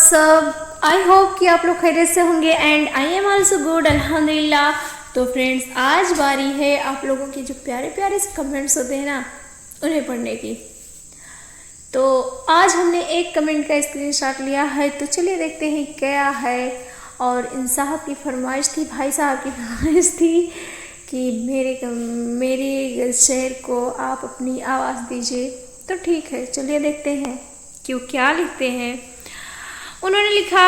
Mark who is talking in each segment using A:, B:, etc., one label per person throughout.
A: सब, I hope कि आप लोग खैरियत से होंगे and I am also good अल्हम्दुलिल्लाह। तो फ्रेंड्स, आज बारी है आप लोगों के जो प्यारे प्यारे से कमेंट्स होते हैं ना, उन्हें पढ़ने की। तो आज हमने एक कमेंट का स्क्रीनशॉट लिया है, तो चलिए देखते हैं क्या है। और इन साहब की फरमाइश थी, भाई साहब की फरमाइश थी कि मेरे शेर को आप अपनी आवाज़ दीजिए। तो ठीक है, चलिए देखते हैं कि वो क्या लिखते हैं। उन्होंने लिखा,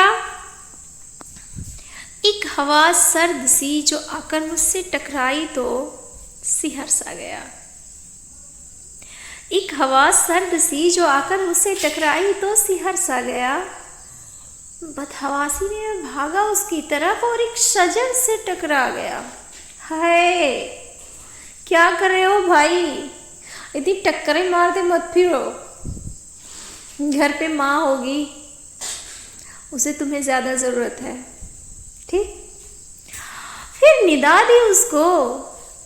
A: एक हवा सर्द सी जो आकर मुझसे टकराई तो सिहर सा गया। एक हवा सर्द सी जो आकर मुझसे टकराई तो सिहर सा गया। बदहवासी में भागा उसकी तरफ और एक शजर से टकरा गया। हाय, क्या कर रहे हो भाई, इतनी टक्करें मारते मत फिरो। घर पे माँ होगी, उसे तुम्हें ज़्यादा ज़रूरत है, ठीक। फिर निदा दी उसको,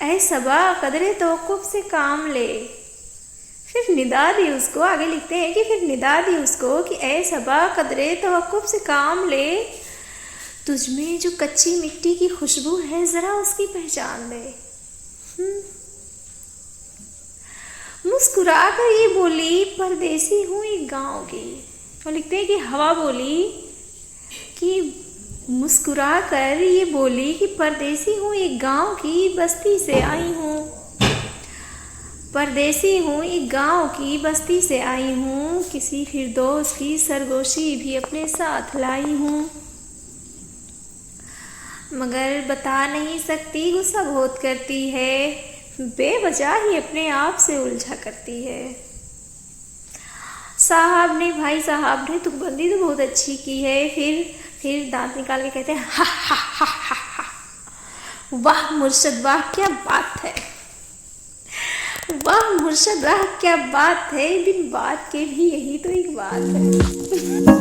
A: ऐ सबा कदरे तवक्कुफ से काम ले। फिर निदा दी उसको, आगे लिखते हैं कि फिर निदा दी उसको कि ऐ सबा कदरे तवक्कुफ से काम ले। तुझमें जो कच्ची मिट्टी की खुशबू है, ज़रा उसकी पहचान ले। मुस्कुरा कर ये बोली, परदेसी हूँ एक गाँव की। और लिखते हैं कि हवा बोली कि मुस्कुरा कर ये बोली कि परदेसी हूँ एक गांव की बस्ती से आई हूँ। परदेसी हूँ एक गांव की बस्ती से आई हूँ, किसी फिरदौस की सरगोशी भी अपने साथ लाई हूँ। मगर बता नहीं सकती, गुस्सा बहुत करती है, बेवजह ही अपने आप से उलझा करती है। साहब ने, भाई साहब ने तुकबंदी तो बहुत अच्छी की है। फिर दांत निकाल के कहते हैं, हा हा हा हा हा। वाह मुर्शद वाह, क्या बात है। वाह मुर्शद वाह, क्या बात है। बिन बात के भी यही तो एक बात है।